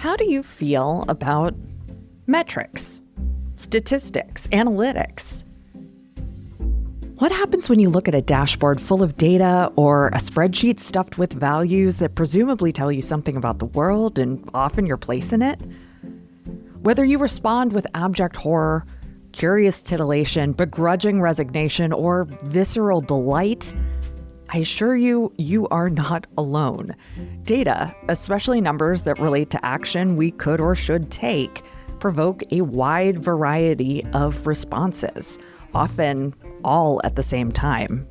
How do you feel about metrics, statistics, analytics? What happens when you look at a dashboard full of data or a spreadsheet stuffed with values that presumably tell you something about the world and often your place in it? Whether you respond with abject horror, curious titillation, begrudging resignation, or visceral delight, I assure you, you are not alone. Data, especially numbers that relate to action we could or should take, provoke a wide variety of responses, often all at the same time.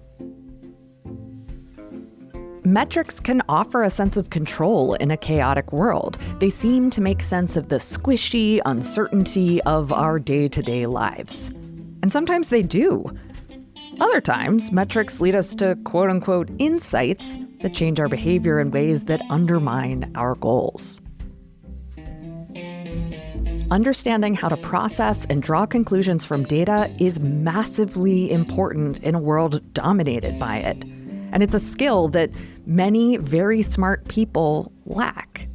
Metrics can offer a sense of control in a chaotic world. They seem to make sense of the squishy uncertainty of our day-to-day lives. And sometimes they do. Other times, metrics lead us to quote-unquote insights that change our behavior in ways that undermine our goals. Understanding how to process and draw conclusions from data is massively important in a world dominated by it. And it's a skill that many very smart people lack.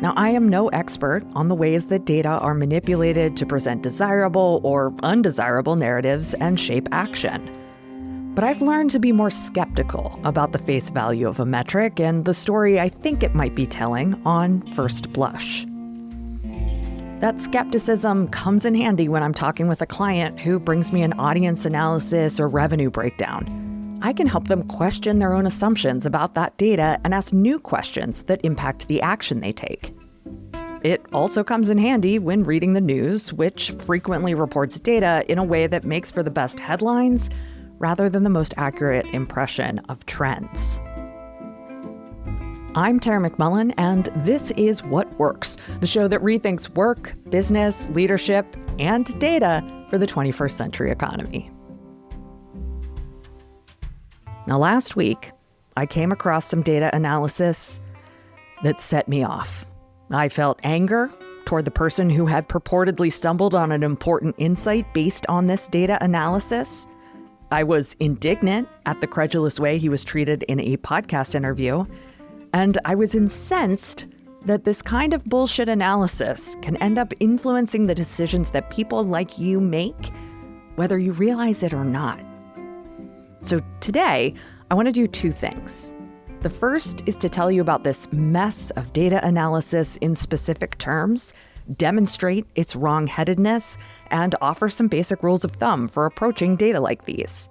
Now, I am no expert on the ways that data are manipulated to present desirable or undesirable narratives and shape action. But I've learned to be more skeptical about the face value of a metric and the story I think it might be telling on first blush. That skepticism comes in handy when I'm talking with a client who brings me an audience analysis or revenue breakdown. I can help them question their own assumptions about that data and ask new questions that impact the action they take. It also comes in handy when reading the news, which frequently reports data in a way that makes for the best headlines rather than the most accurate impression of trends. I'm Tara McMullen, and this is What Works, the show that rethinks work, business, leadership, and data for the 21st century economy. Now, last week, I came across some data analysis that set me off. I felt anger toward the person who had purportedly stumbled on an important insight based on this data analysis. I was indignant at the credulous way he was treated in a podcast interview. And I was incensed that this kind of bullshit analysis can end up influencing the decisions that people like you make, whether you realize it or not. So today, I want to do two things. The first is to tell you about this mess of data analysis in specific terms, demonstrate its wrong-headedness, and offer some basic rules of thumb for approaching data like these.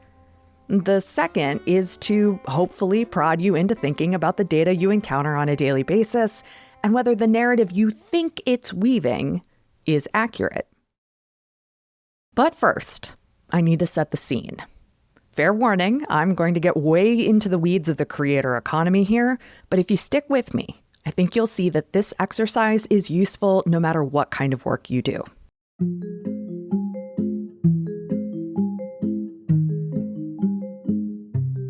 The second is to hopefully prod you into thinking about the data you encounter on a daily basis and whether the narrative you think it's weaving is accurate. But first, I need to set the scene. Fair warning, I'm going to get way into the weeds of the creator economy here, but if you stick with me, I think you'll see that this exercise is useful no matter what kind of work you do.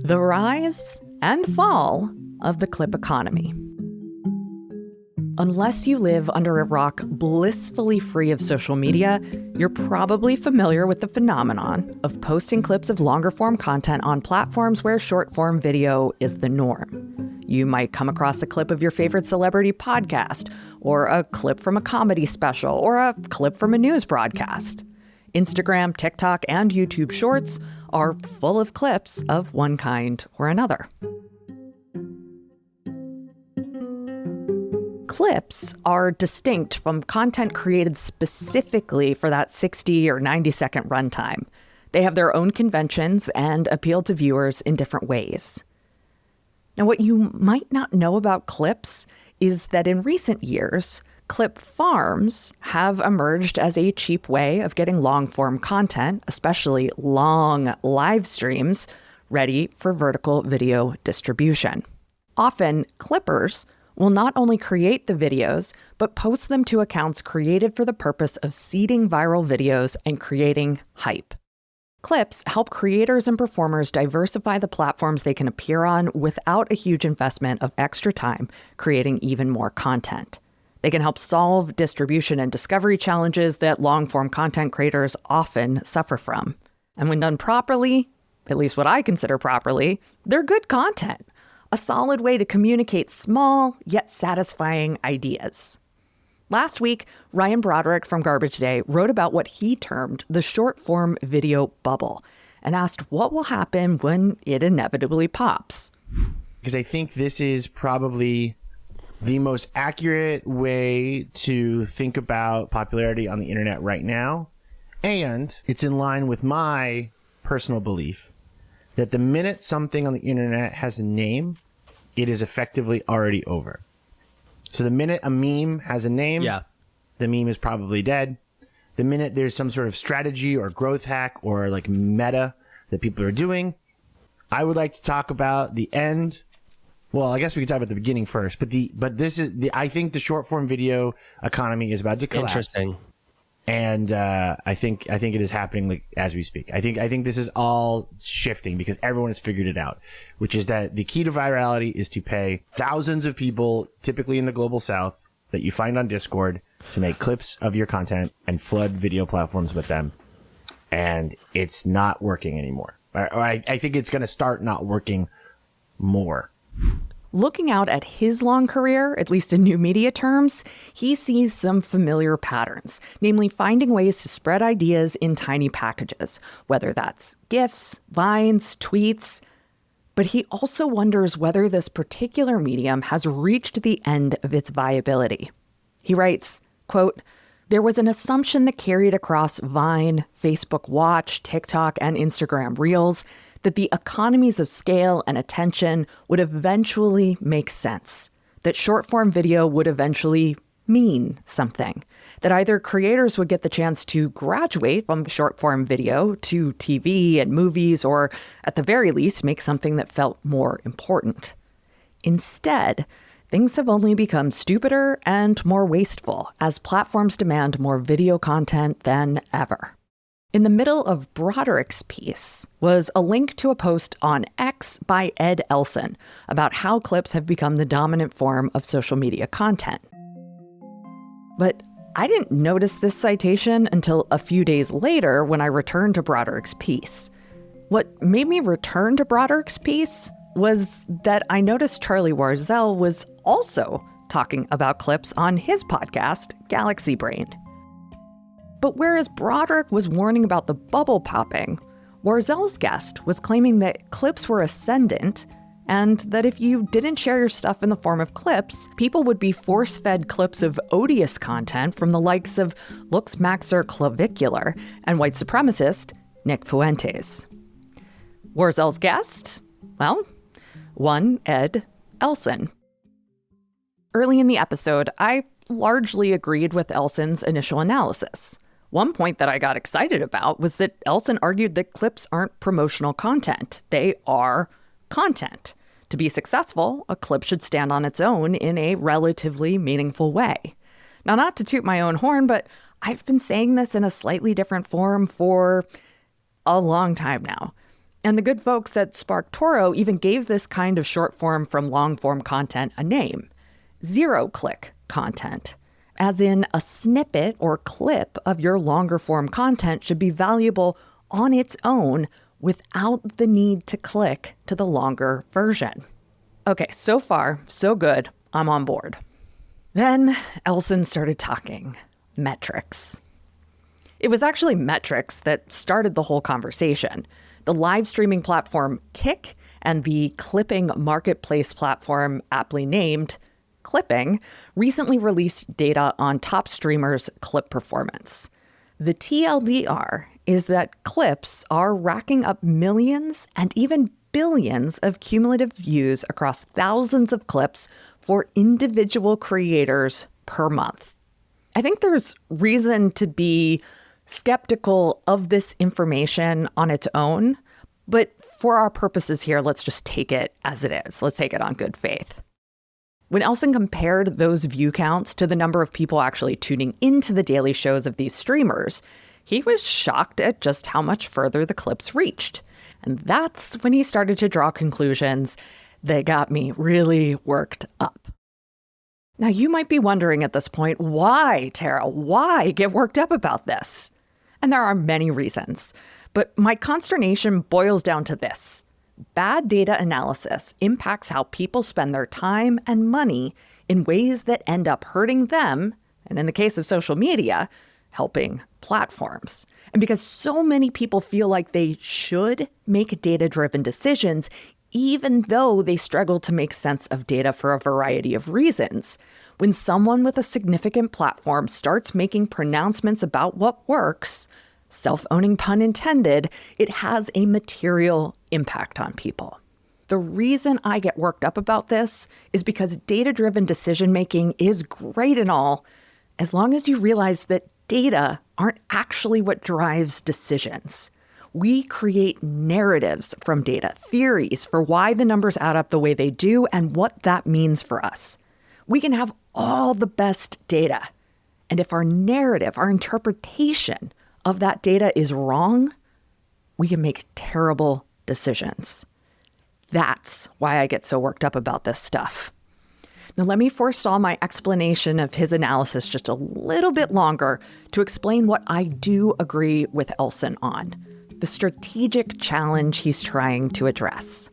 The rise and fall of the clip economy. Unless you live under a rock blissfully free of social media, you're probably familiar with the phenomenon of posting clips of longer-form content on platforms where short-form video is the norm. You might come across a clip of your favorite celebrity podcast, or a clip from a comedy special, or a clip from a news broadcast. Instagram, TikTok, and YouTube Shorts are full of clips of one kind or another. Clips are distinct from content created specifically for that 60 or 90-second runtime. They have their own conventions and appeal to viewers in different ways. Now, what you might not know about clips is that in recent years, clip farms have emerged as a cheap way of getting long-form content, especially long live streams, ready for vertical video distribution. Often, clippers will not only create the videos, but post them to accounts created for the purpose of seeding viral videos and creating hype. Clips help creators and performers diversify the platforms they can appear on without a huge investment of extra time creating even more content. They can help solve distribution and discovery challenges that long-form content creators often suffer from. And when done properly, at least what I consider properly, they're good content. a solid way to communicate small yet satisfying ideas. Last week, Ryan Broderick from Garbage Day wrote about what he termed the short-form video bubble and asked what will happen when it inevitably pops. Because I think this is probably the most accurate way to think about popularity on the internet right now. And it's in line with my personal belief that the minute something on the internet has a name, it is effectively already over. So the minute a meme has a name, the meme is probably dead. The minute there's some sort of strategy or growth hack or like meta that people are doing, I would like to talk about the end. Well, I guess we could talk about the beginning first, but I think the short form video economy is about to collapse. Interesting. And I think it is happening like as we speak. I think this is all shifting because everyone has figured it out, which is that the key to virality is to pay thousands of people, typically in the global south, that you find on Discord to make clips of your content and flood video platforms with them. And it's not working anymore. Or I think it's going to start not working more. Looking out at his long career, at least in new media terms, he sees some familiar patterns, namely finding ways to spread ideas in tiny packages, whether that's GIFs, Vines, tweets. But he also wonders whether this particular medium has reached the end of its viability. He writes, quote, "There was an assumption that carried across Vine, Facebook Watch, TikTok, and Instagram Reels that the economies of scale and attention would eventually make sense, that short-form video would eventually mean something, that either creators would get the chance to graduate from short-form video to TV and movies, or at the very least make something that felt more important. Instead, things have only become stupider and more wasteful as platforms demand more video content than ever." In the middle of Broderick's piece was a link to a post on X by Ed Elson about how clips have become the dominant form of social media content. But I didn't notice this citation until a few days later when I returned to Broderick's piece. What made me return to Broderick's piece was that I noticed Charlie Warzel was also talking about clips on his podcast, Galaxy Brain. But whereas Broderick was warning about the bubble popping, Warzel's guest was claiming that clips were ascendant and that if you didn't share your stuff in the form of clips, people would be force-fed clips of odious content from the likes of Lux Maxer Clavicular and white supremacist Nick Fuentes. Warzel's guest? Well, one Ed Elson. Early in the episode, I largely agreed with Elson's initial analysis. One point that I got excited about was that Elson argued that clips aren't promotional content. They are content. To be successful, a clip should stand on its own in a relatively meaningful way. Now, not to toot my own horn, but I've been saying this in a slightly different form for a long time now. And the good folks at SparkToro even gave this kind of short form from long form content a name: zero-click content. As in, a snippet or clip of your longer form content should be valuable on its own without the need to click to the longer version. Okay, so far, so good. I'm on board. Then Elson started talking metrics. It was actually metrics that started the whole conversation. The live streaming platform Kick and the clipping marketplace platform aptly named Clipping recently released data on top streamers' clip performance. The TLDR is that clips are racking up millions and even billions of cumulative views across thousands of clips for individual creators per month. I think there's reason to be skeptical of this information on its own, but for our purposes here, let's just take it as it is. Let's take it on good faith. When Elson compared those view counts to the number of people actually tuning into the daily shows of these streamers, he was shocked at just how much further the clips reached. And that's when he started to draw conclusions that got me really worked up. Now, you might be wondering at this point, why, Tara? Why get worked up about this? And there are many reasons. But my consternation boils down to this. bad data analysis impacts how people spend their time and money in ways that end up hurting them, and in the case of social media, helping platforms. And because so many people feel like they should make data-driven decisions, even though they struggle to make sense of data for a variety of reasons, when someone with a significant platform starts making pronouncements about what works, self-owning pun intended, it has a material impact on people. The reason I get worked up about this is because data-driven decision-making is great and all, as long as you realize that data aren't actually what drives decisions. We create narratives from data, theories for why the numbers add up the way they do and what that means for us. We can have all the best data. And if our narrative, our interpretation of that data is wrong, we can make terrible decisions. That's why I get so worked up about this stuff. Now, let me forestall my explanation of his analysis just a little bit longer to explain what I do agree with Elson on, the strategic challenge he's trying to address.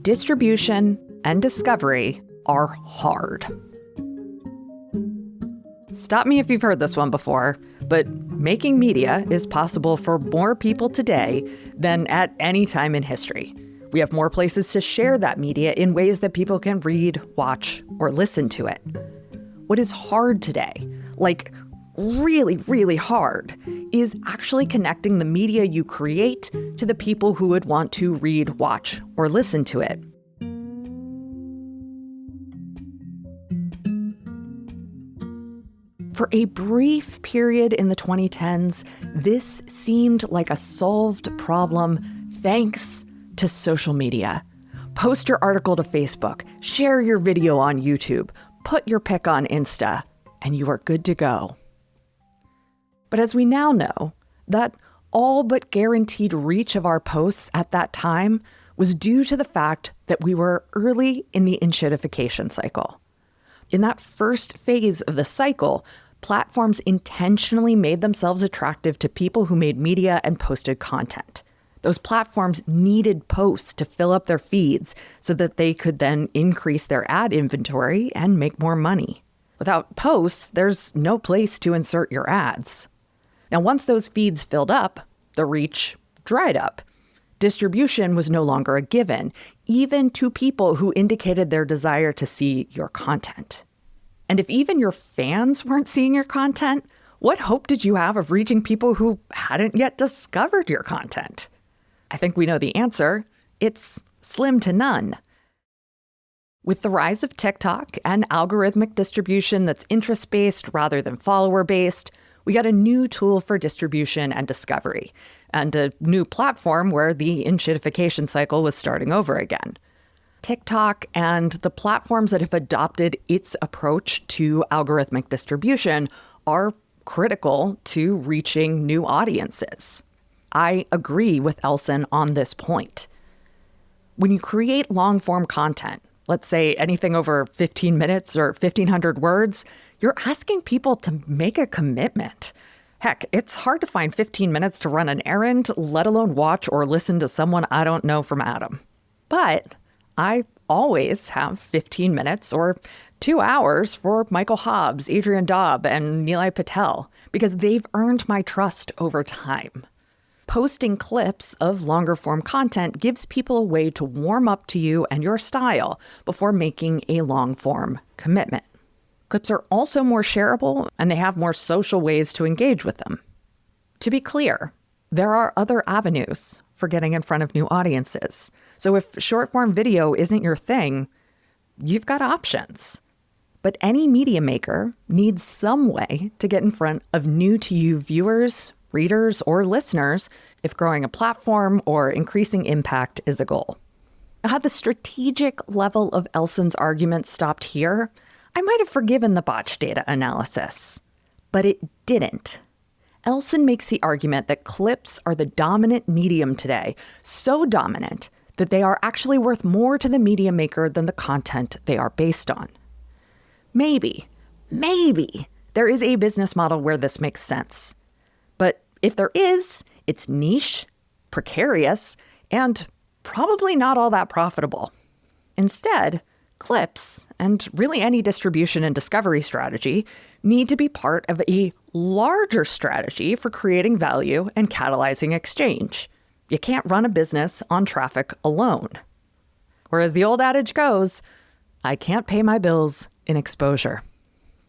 Distribution and discovery are hard. Stop me if you've heard this one before, but making media is possible for more people today than at any time in history. We have more places to share that media in ways that people can read, watch, or listen to it. What is hard today, like really, really hard, is actually connecting the media you create to the people who would want to read, watch, or listen to it. For a brief period in the 2010s, this seemed like a solved problem thanks to social media. Post your article to Facebook, share your video on YouTube, put your pic on Insta, and you are good to go. But as we now know, that all but guaranteed reach of our posts at that time was due to the fact that we were early in the enshittification cycle. In that first phase of the cycle, platforms intentionally made themselves attractive to people who made media and posted content. Those platforms needed posts to fill up their feeds so that they could then increase their ad inventory and make more money. Without posts, there's no place to insert your ads. Now, once those feeds filled up, the reach dried up. Distribution was no longer a given, even to people who indicated their desire to see your content. And if even your fans weren't seeing your content, what hope did you have of reaching people who hadn't yet discovered your content? I think we know the answer. It's slim to none. With the rise of TikTok and algorithmic distribution that's interest-based rather than follower-based, we got a new tool for distribution and discovery, and a new platform where the enshittification cycle was starting over again. TikTok and the platforms that have adopted its approach to algorithmic distribution are critical to reaching new audiences. I agree with Elson on this point. When you create long-form content, let's say anything over 15 minutes or 1,500 words, you're asking people to make a commitment. Heck, it's hard to find 15 minutes to run an errand, let alone watch or listen to someone I don't know from Adam. But I always have 15 minutes or 2 hours for Michael Hobbs, Adrian Daub, and Nilay Patel because they've earned my trust over time. Posting clips of longer form content gives people a way to warm up to you and your style before making a long form commitment. Clips are also more shareable and they have more social ways to engage with them. To be clear, there are other avenues for getting in front of new audiences. So if short form video isn't your thing, you've got options. But any media maker needs some way to get in front of new to you viewers, readers, or listeners if growing a platform or increasing impact is a goal. Now, had the strategic level of Elson's argument stopped here, I might have forgiven the botched data analysis. But it didn't. Elson makes the argument that clips are the dominant medium today, so dominant that they are actually worth more to the media maker than the content they are based on. Maybe there is a business model where this makes sense. But if there is, It's niche, precarious, and probably not all that profitable. Instead, clips, and really any distribution and discovery strategy, need to be part of a larger strategy for creating value and catalyzing exchange. You can't run a business on traffic alone. Or as the old adage goes, I can't pay my bills in exposure.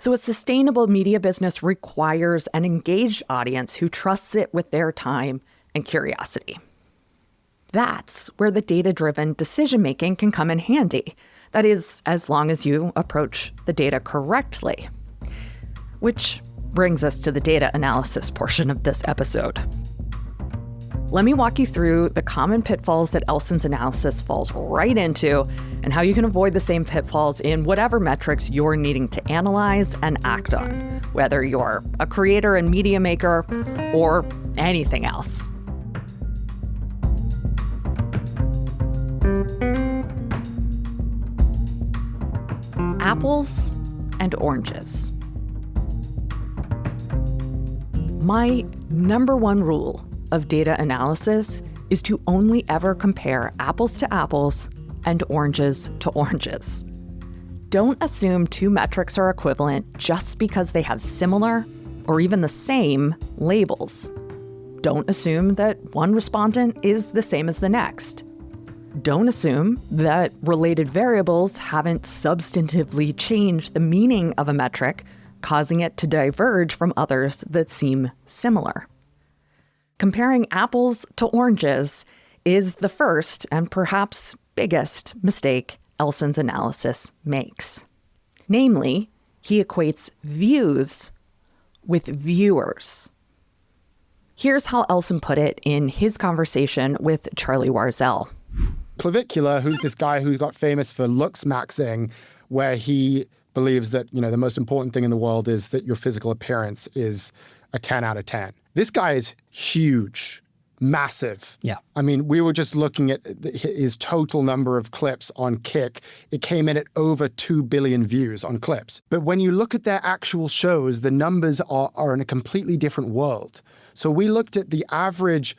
So a sustainable media business requires an engaged audience who trusts it with their time and curiosity. That's where the data-driven decision-making can come in handy. That is, as long as you approach the data correctly. Which brings us to the data analysis portion of this episode. Let me walk you through the common pitfalls that Elson's analysis falls right into and how you can avoid the same pitfalls in whatever metrics you're needing to analyze and act on, whether you're a creator and media maker or anything else. Apples and oranges. My number one rule of data analysis is to only ever compare apples to apples and oranges to oranges. Don't assume two metrics are equivalent just because they have similar or even the same labels. Don't assume that one respondent is the same as the next. Don't assume that related variables haven't substantively changed the meaning of a metric, causing it to diverge from others that seem similar. Comparing apples to oranges is the first and perhaps biggest mistake Elson's analysis makes. Namely, he equates views with viewers. Here's how Elson put it in his conversation with Charlie Warzel. Clavicula, who's this guy who got famous for looks maxing, where he believes that, the most important thing in the world is that your physical appearance is a 10 out of 10. This guy is huge, massive. Yeah. I mean, we were just looking at his total number of clips on Kick. It came in at over 2 billion views on clips. But when you look at their actual shows, the numbers are in a completely different world. So we looked at the average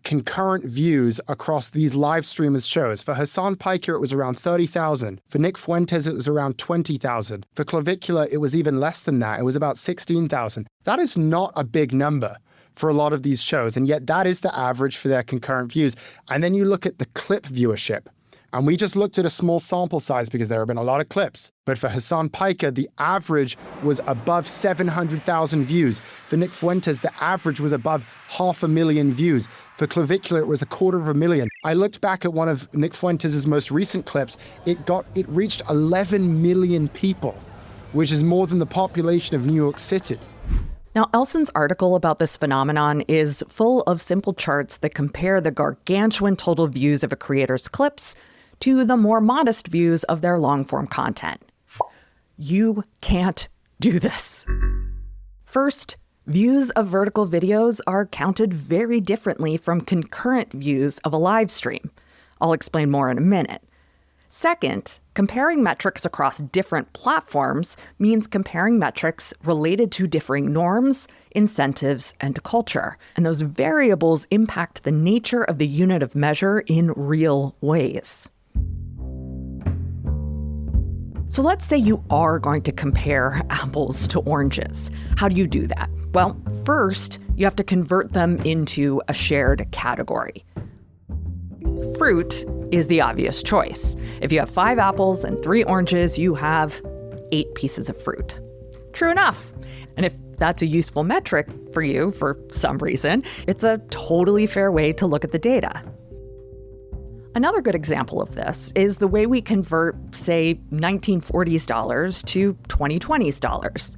concurrent views across these live streamers' shows. For Hassan Piker, it was around 30,000. For Nick Fuentes, it was around 20,000. For Clavicula, it was even less than that. It was about 16,000. That is not a big number for a lot of these shows, and yet that is the average for their concurrent views. And then you look at the clip viewership, and we just looked at a small sample size because there have been a lot of clips. But for Hassan Piker, the average was above 700,000 views. For Nick Fuentes, the average was above 500,000 views. For Clavicula, it was 250,000. I looked back at one of Nick Fuentes' most recent clips. It reached 11 million people, which is more than the population of New York City. Now, Elson's article about this phenomenon is full of simple charts that compare the gargantuan total views of a creator's clips to the more modest views of their long-form content. You can't do this. First, views of vertical videos are counted very differently from concurrent views of a live stream. I'll explain more in a minute. Second, comparing metrics across different platforms means comparing metrics related to differing norms, incentives, and culture. And those variables impact the nature of the unit of measure in real ways. So let's say you are going to compare apples to oranges. How do you do that? Well, first, you have to convert them into a shared category. Fruit is the obvious choice. If you have 5 apples and 3 oranges, you have 8 pieces of fruit. True enough. And if that's a useful metric for you for some reason, it's a totally fair way to look at the data. Another good example of this is the way we convert, say, 1940s dollars to 2020s dollars.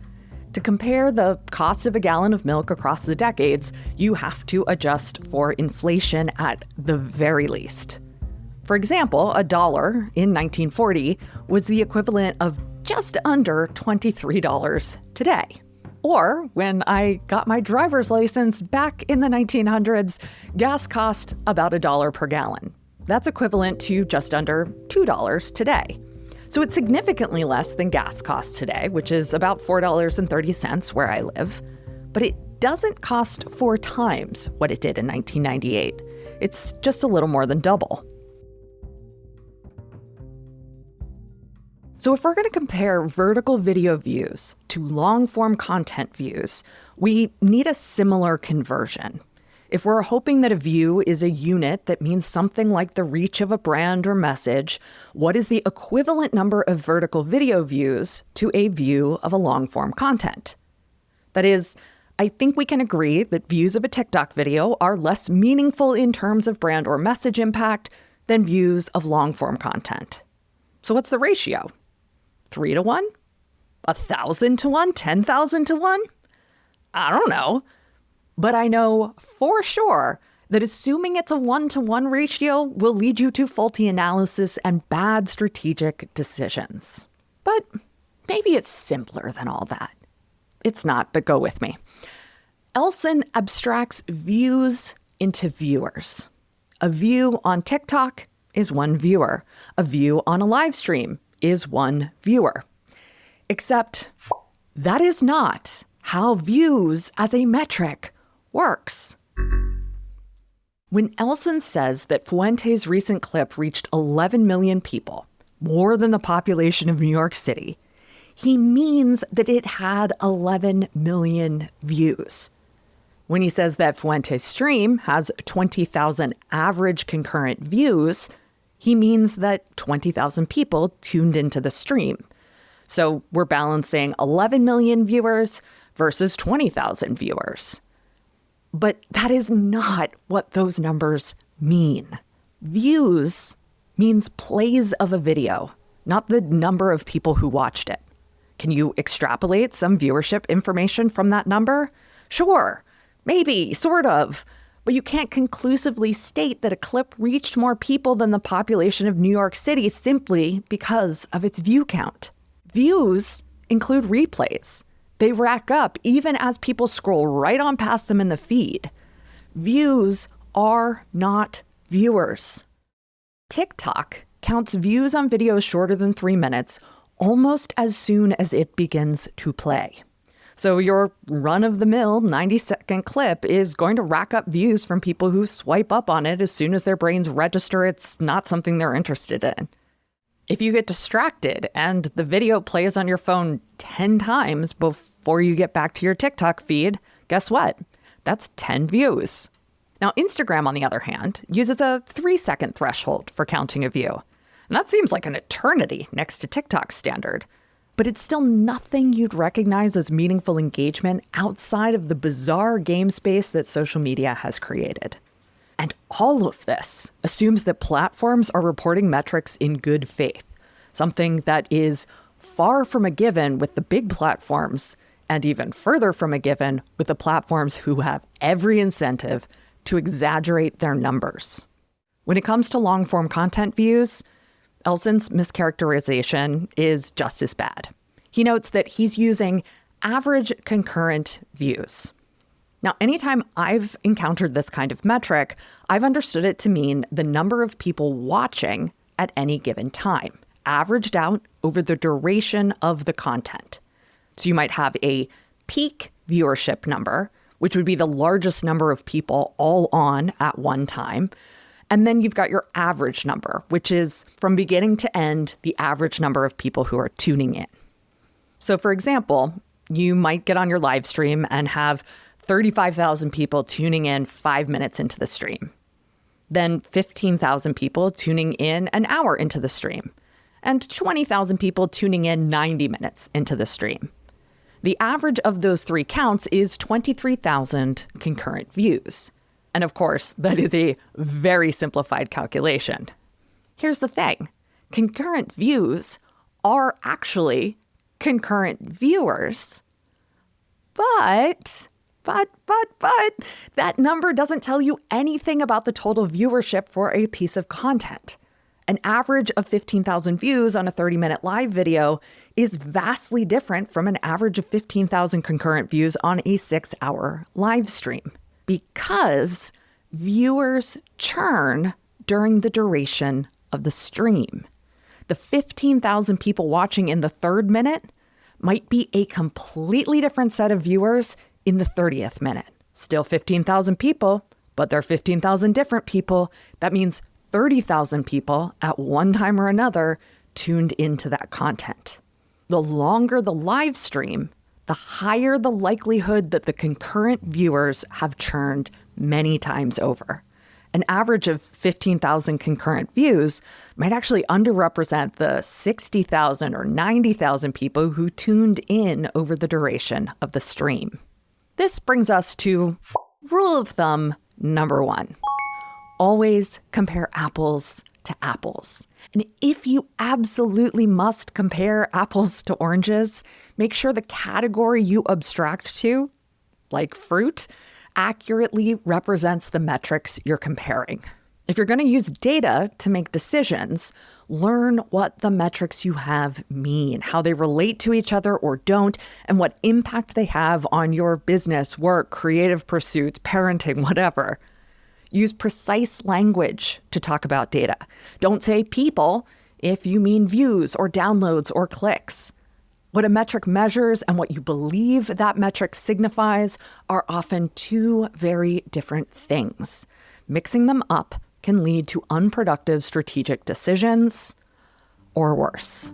To compare the cost of a gallon of milk across the decades, you have to adjust for inflation at the very least. For example, $1 in 1940 was the equivalent of just under $23 today. Or when I got my driver's license back in the 1900s, gas cost about $1 per gallon. That's equivalent to just under $2 today. So it's significantly less than gas costs today, which is about $4.30 where I live. But it doesn't cost 4 times what it did in 1998. It's just a little more than double. So if we're going to compare vertical video views to long-form content views, we need a similar conversion. If we're hoping that a view is a unit that means something like the reach of a brand or message, what is the equivalent number of vertical video views to a view of a long-form content? That is, I think we can agree that views of a TikTok video are less meaningful in terms of brand or message impact than views of long-form content. So what's the ratio? 3 to 1? 1,000 to 1? 10,000 to 1? I don't know. But I know for sure that assuming it's a 1-to-1 ratio will lead you to faulty analysis and bad strategic decisions. But maybe it's simpler than all that. It's not, but go with me. Elson abstracts views into viewers. A view on TikTok is 1 viewer. A view on a live stream is 1 viewer. Except that is not how views as a metric works. When Elson says that Fuente's recent clip reached 11 million people, more than the population of New York City, he means that it had 11 million views. When he says that Fuente's stream has 20,000 average concurrent views, he means that 20,000 people tuned into the stream. So we're balancing 11 million viewers versus 20,000 viewers. But that is not what those numbers mean. Views means plays of a video, not the number of people who watched it. Can you extrapolate some viewership information from that number? Sure, maybe, sort of. But you can't conclusively state that a clip reached more people than the population of New York City simply because of its view count. Views include replays. They rack up even as people scroll right on past them in the feed. Views are not viewers. TikTok counts views on videos shorter than 3 minutes almost as soon as it begins to play. So your run-of-the-mill 90-second clip is going to rack up views from people who swipe up on it as soon as their brains register it's not something they're interested in. If you get distracted and the video plays on your phone 10 times before you get back to your TikTok feed, guess what? That's 10 views. Now, Instagram, on the other hand, uses a 3-second threshold for counting a view. And that seems like an eternity next to TikTok's standard. But it's still nothing you'd recognize as meaningful engagement outside of the bizarre game space that social media has created. And all of this assumes that platforms are reporting metrics in good faith, something that is far from a given with the big platforms, and even further from a given with the platforms who have every incentive to exaggerate their numbers. When it comes to long-form content views, Elson's mischaracterization is just as bad. He notes that he's using average concurrent views. Now, anytime I've encountered this kind of metric, I've understood it to mean the number of people watching at any given time, averaged out over the duration of the content. So you might have a peak viewership number, which would be the largest number of people all on at one time. And then you've got your average number, which is from beginning to end, the average number of people who are tuning in. So for example, you might get on your live stream and have 35,000 people tuning in 5 minutes into the stream. Then 15,000 people tuning in an hour into the stream. And 20,000 people tuning in 90 minutes into the stream. The average of those 3 counts is 23,000 concurrent views. And of course, that is a very simplified calculation. Here's the thing. Concurrent views are actually concurrent viewers. But that number doesn't tell you anything about the total viewership for a piece of content. An average of 15,000 views on a 30-minute live video is vastly different from an average of 15,000 concurrent views on a 6-hour live stream because viewers churn during the duration of the stream. The 15,000 people watching in the 3rd minute might be a completely different set of viewers in the 30th minute. Still 15,000 people, but they're 15,000 different people. That means 30,000 people at one time or another tuned into that content. The longer the live stream, the higher the likelihood that the concurrent viewers have churned many times over. An average of 15,000 concurrent views might actually underrepresent the 60,000 or 90,000 people who tuned in over the duration of the stream. This brings us to rule of thumb number 1. Always compare apples to apples. And if you absolutely must compare apples to oranges, make sure the category you abstract to, like fruit, accurately represents the metrics you're comparing. If you're going to use data to make decisions, learn what the metrics you have mean, how they relate to each other or don't, and what impact they have on your business, work, creative pursuits, parenting, whatever. Use precise language to talk about data. Don't say people if you mean views or downloads or clicks. What a metric measures and what you believe that metric signifies are often two very different things. Mixing them up can lead to unproductive strategic decisions, or worse.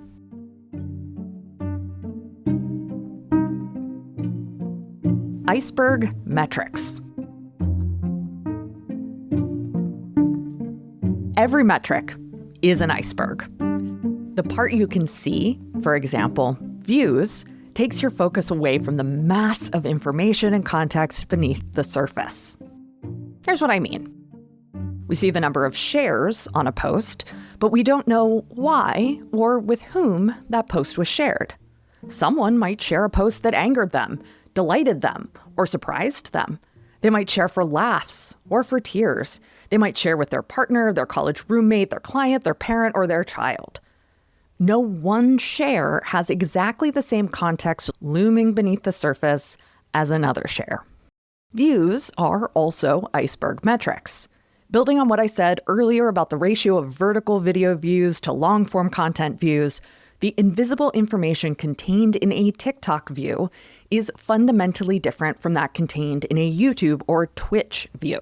Iceberg metrics. Every metric is an iceberg. The part you can see, for example, views, takes your focus away from the mass of information and context beneath the surface. Here's what I mean. We see the number of shares on a post, but we don't know why or with whom that post was shared. Someone might share a post that angered them, delighted them, or surprised them. They might share for laughs or for tears. They might share with their partner, their college roommate, their client, their parent, or their child. No one share has exactly the same context looming beneath the surface as another share. Views are also iceberg metrics. Building on what I said earlier about the ratio of vertical video views to long-form content views, the invisible information contained in a TikTok view is fundamentally different from that contained in a YouTube or Twitch view.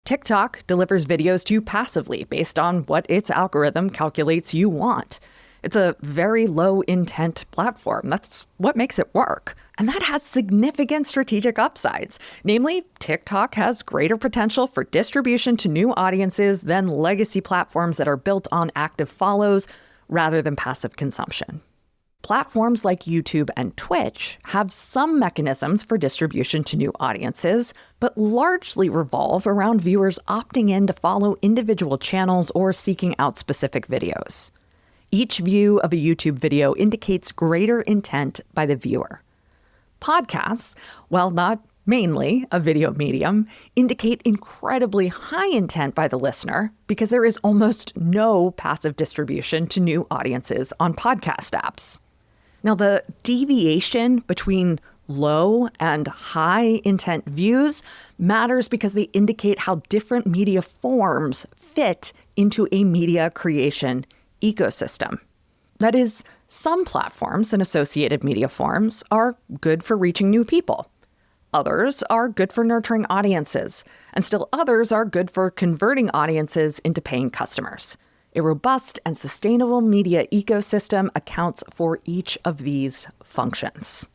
TikTok delivers videos to you passively based on what its algorithm calculates you want. It's a very low-intent platform. That's what makes it work. And that has significant strategic upsides. Namely, TikTok has greater potential for distribution to new audiences than legacy platforms that are built on active follows rather than passive consumption. Platforms like YouTube and Twitch have some mechanisms for distribution to new audiences, but largely revolve around viewers opting in to follow individual channels or seeking out specific videos. Each view of a YouTube video indicates greater intent by the viewer. Podcasts, while not mainly a video medium, indicate incredibly high intent by the listener because there is almost no passive distribution to new audiences on podcast apps. Now, the deviation between low and high intent views matters because they indicate how different media forms fit into a media creation ecosystem. That is, some platforms and associated media forms are good for reaching new people. Others are good for nurturing audiences, and still others are good for converting audiences into paying customers. A robust and sustainable media ecosystem accounts for each of these functions.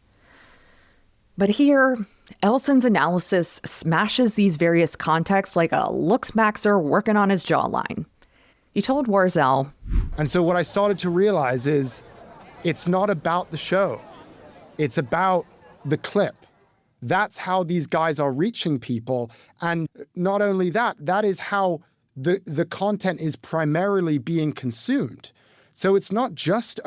But here, Elson's analysis smashes these various contexts like a looksmaxer working on his jawline. He told Warzel, and so what I started to realize is it's not about the show. It's about the clip. That's how these guys are reaching people. And not only that, that is how the content is primarily being consumed. So it's not just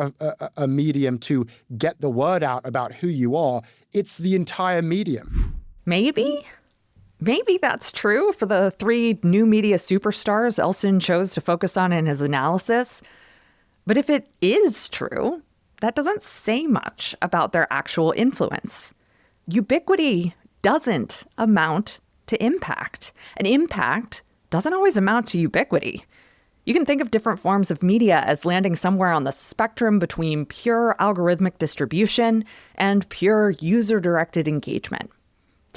a medium to get the word out about who you are. It's the entire medium. Maybe that's true for the three new media superstars Elson chose to focus on in his analysis. But if it is true, that doesn't say much about their actual influence. Ubiquity doesn't amount to impact. And impact doesn't always amount to ubiquity. You can think of different forms of media as landing somewhere on the spectrum between pure algorithmic distribution and pure user-directed engagement.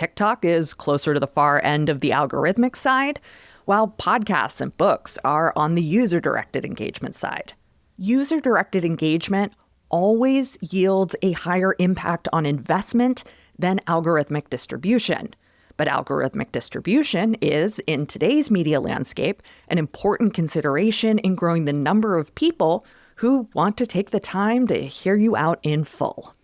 TikTok is closer to the far end of the algorithmic side, while podcasts and books are on the user-directed engagement side. User-directed engagement always yields a higher impact on investment than algorithmic distribution. But algorithmic distribution is, in today's media landscape, an important consideration in growing the number of people who want to take the time to hear you out in full.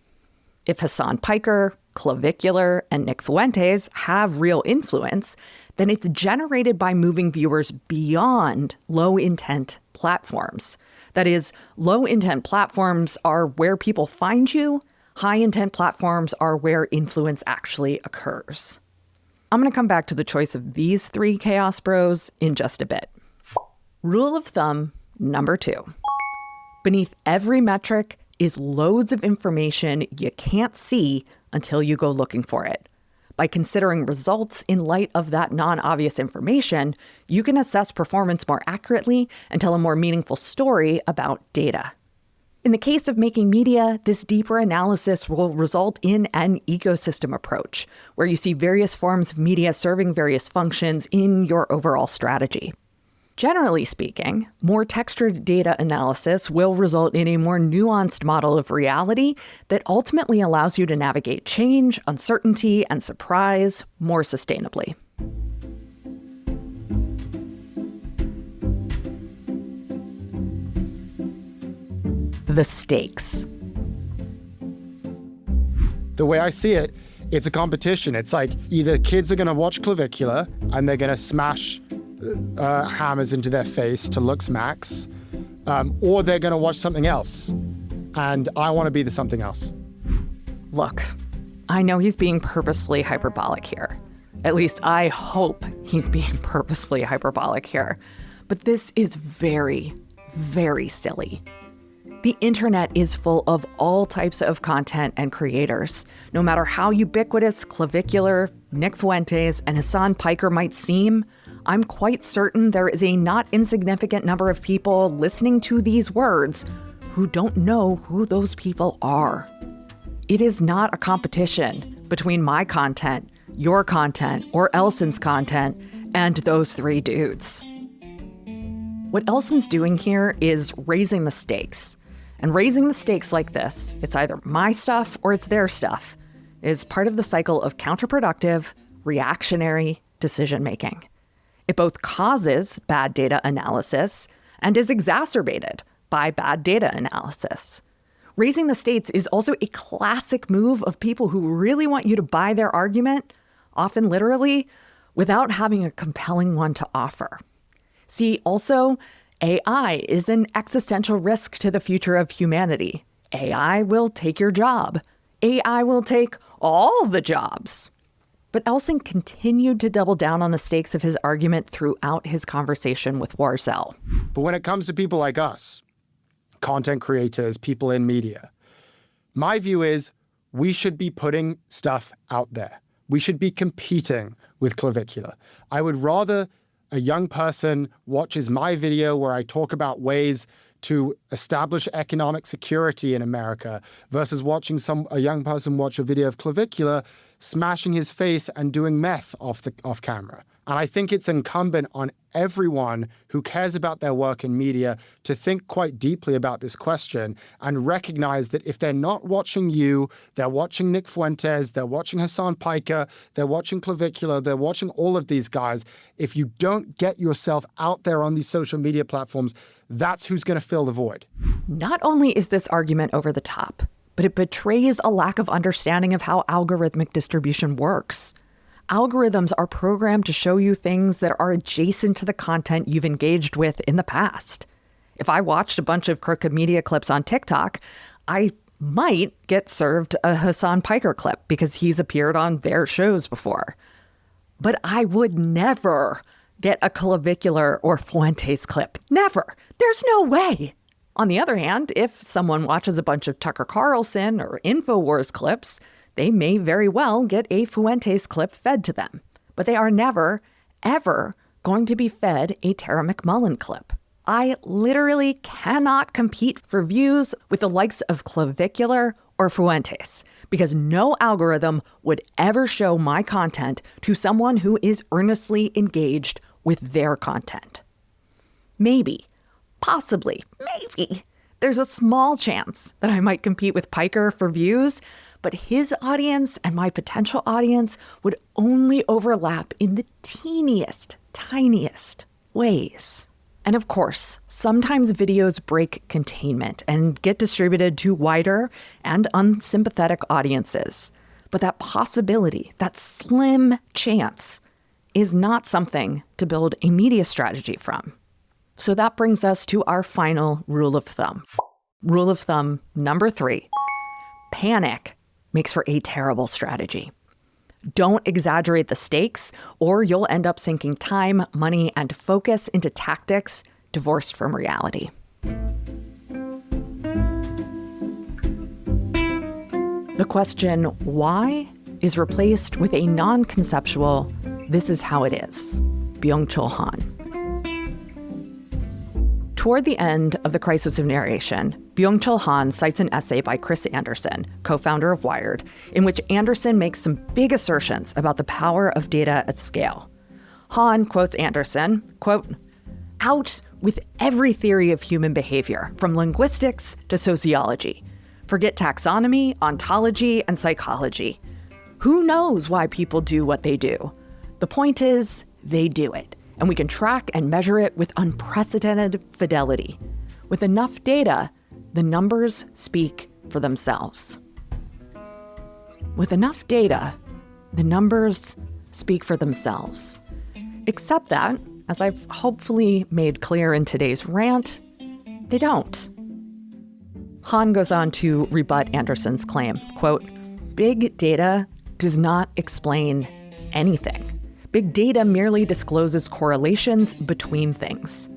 If Hassan Piker, Clavicular, and Nick Fuentes have real influence, then it's generated by moving viewers beyond low-intent platforms. That is, low-intent platforms are where people find you. High-intent platforms are where influence actually occurs. I'm going to come back to the choice of these three Chaos Bros in just a bit. Rule of thumb number 2. Beneath every metric is loads of information you can't see until you go looking for it. By considering results in light of that non-obvious information, you can assess performance more accurately and tell a more meaningful story about data. In the case of making media, this deeper analysis will result in an ecosystem approach, where you see various forms of media serving various functions in your overall strategy. Generally speaking, more textured data analysis will result in a more nuanced model of reality that ultimately allows you to navigate change, uncertainty, and surprise more sustainably. The stakes. The way I see it, it's a competition. It's like either kids are going to watch Clavicular and they're going to smash hammers into their face to looks max, or they're going to watch something else. And I want to be the something else. Look, I know he's being purposefully hyperbolic here. At least I hope he's being purposefully hyperbolic here. But this is very, very silly. The internet is full of all types of content and creators. No matter how ubiquitous Clavicular, Nick Fuentes, and Hassan Piker might seem, I'm quite certain there is a not insignificant number of people listening to these words who don't know who those people are. It is not a competition between my content, your content, or Elson's content, and those three dudes. What Elson's doing here is raising the stakes. And raising the stakes like this, it's either my stuff or it's their stuff, is part of the cycle of counterproductive, reactionary decision-making. It both causes bad data analysis and is exacerbated by bad data analysis. Raising the stakes is also a classic move of people who really want you to buy their argument, often literally, without having a compelling one to offer. See, also, AI is an existential risk to the future of humanity. AI will take your job. AI will take all the jobs. But Elson continued to double down on the stakes of his argument throughout his conversation with Warzel. But when it comes to people like us, content creators, people in media, my view is we should be putting stuff out there. We should be competing with Clavicular. I would rather a young person watches my video where I talk about ways to establish economic security in America versus watching a young person watch a video of Clavicular smashing his face and doing meth off camera. And I think it's incumbent on everyone who cares about their work in media to think quite deeply about this question and recognize that if they're not watching you, they're watching Nick Fuentes, they're watching Hassan Piker, they're watching Clavicular, they're watching all of these guys. If you don't get yourself out there on these social media platforms, that's who's going to fill the void. Not only is this argument over the top, but it betrays a lack of understanding of how algorithmic distribution works. Algorithms are programmed to show you things that are adjacent to the content you've engaged with in the past. If I watched a bunch of crooked media clips on TikTok, I might get served a Hassan Piker clip because he's appeared on their shows before. But I would never get a Clavicular or Fuentes clip. Never. There's no way. On the other hand, if someone watches a bunch of Tucker Carlson or InfoWars clips, they may very well get a Fuentes clip fed to them. But they are never, ever going to be fed a Tara McMullen clip. I literally cannot compete for views with the likes of Clavicular or Fuentes, because no algorithm would ever show my content to someone who is earnestly engaged with their content. Maybe, possibly, maybe, there's a small chance that I might compete with Piker for views, but his audience and my potential audience would only overlap in the teeniest, tiniest ways. And of course, sometimes videos break containment and get distributed to wider and unsympathetic audiences. But that possibility, that slim chance, is not something to build a media strategy from. So that brings us to our final rule of thumb. Rule of thumb number 3, panic makes for a terrible strategy. Don't exaggerate the stakes, or you'll end up sinking time, money, and focus into tactics divorced from reality. The question, why, is replaced with a non-conceptual, this is how it is. Byung-Chul Han. Toward the end of The Crisis of Narration, Byung-Chul Han cites an essay by Chris Anderson, co-founder of Wired, in which Anderson makes some big assertions about the power of data at scale. Han quotes Anderson, quote, "Out with every theory of human behavior, from linguistics to sociology. Forget taxonomy, ontology, and psychology. Who knows why people do what they do? The point is, they do it. And we can track and measure it with unprecedented fidelity. With enough data, the numbers speak for themselves." With enough data, the numbers speak for themselves. Except that, as I've hopefully made clear in today's rant, they don't. Han goes on to rebut Anderson's claim, quote, "Big data does not explain anything. Big data merely discloses correlations between things.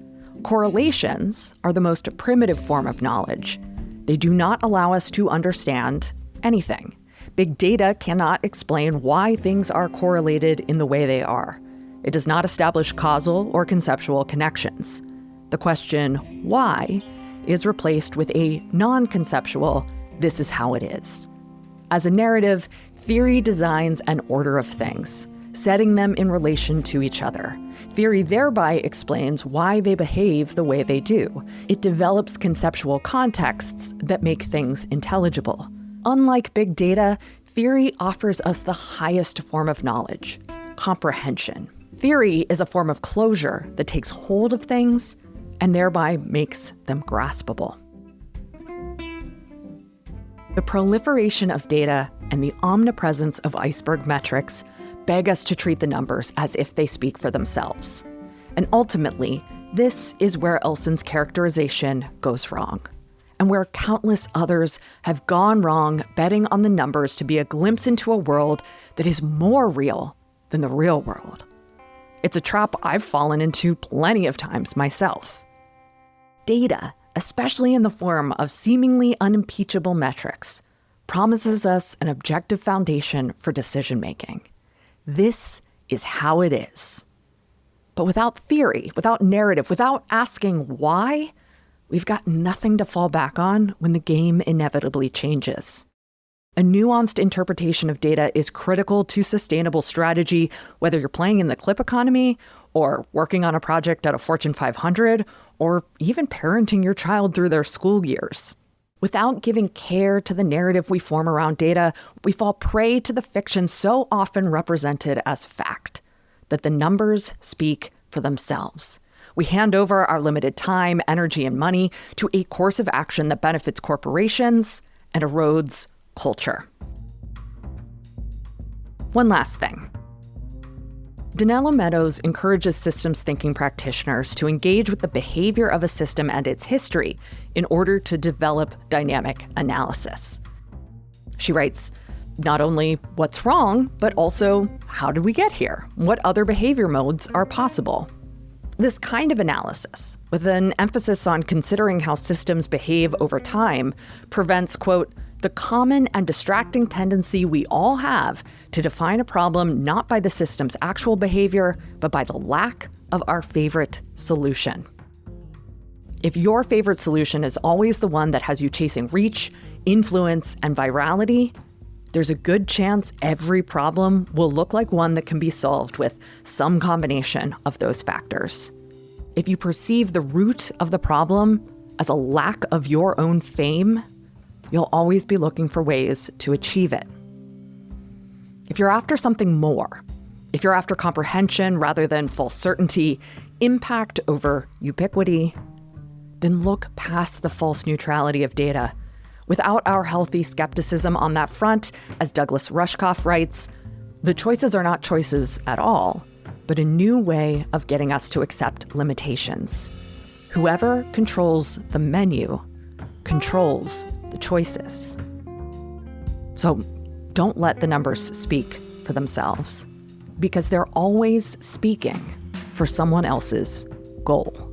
Correlations are the most primitive form of knowledge. They do not allow us to understand anything. Big data cannot explain why things are correlated in the way they are. It does not establish causal or conceptual connections. The question, why, is replaced with a non-conceptual, this is how it is. As a narrative, theory designs an order of things, setting them in relation to each other. Theory thereby explains why they behave the way they do. It develops conceptual contexts that make things intelligible. Unlike big data, theory offers us the highest form of knowledge, comprehension. Theory is a form of closure that takes hold of things and thereby makes them graspable. The proliferation of data and the omnipresence of Iceberg metrics beg us to treat the numbers as if they speak for themselves. And ultimately, this is where Elson's characterization goes wrong, and where countless others have gone wrong betting on the numbers to be a glimpse into a world that is more real than the real world. It's a trap I've fallen into plenty of times myself. Data, especially in the form of seemingly unimpeachable metrics, promises us an objective foundation for decision-making. This is how it is. But without theory, without narrative, without asking why, we've got nothing to fall back on when the game inevitably changes. A nuanced interpretation of data is critical to sustainable strategy, whether you're playing in the clip economy, or working on a project at a Fortune 500, or even parenting your child through their school years. Without giving care to the narrative we form around data, we fall prey to the fiction so often represented as fact, that the numbers speak for themselves. We hand over our limited time, energy, and money to a course of action that benefits corporations and erodes culture. One last thing. Donella Meadows encourages systems thinking practitioners to engage with the behavior of a system and its history in order to develop dynamic analysis. She writes, not only what's wrong, but also how did we get here? What other behavior modes are possible? This kind of analysis, with an emphasis on considering how systems behave over time, prevents, quote, the common and distracting tendency we all have to define a problem not by the system's actual behavior, but by the lack of our favorite solution. If your favorite solution is always the one that has you chasing reach, influence, and virality, there's a good chance every problem will look like one that can be solved with some combination of those factors. If you perceive the root of the problem as a lack of your own fame, you'll always be looking for ways to achieve it. If you're after something more, if you're after comprehension rather than false certainty, impact over ubiquity, then look past the false neutrality of data. Without our healthy skepticism on that front, as Douglas Rushkoff writes, the choices are not choices at all, but a new way of getting us to accept limitations. Whoever controls the menu controls the choices. So don't let the numbers speak for themselves, because they're always speaking for someone else's goal.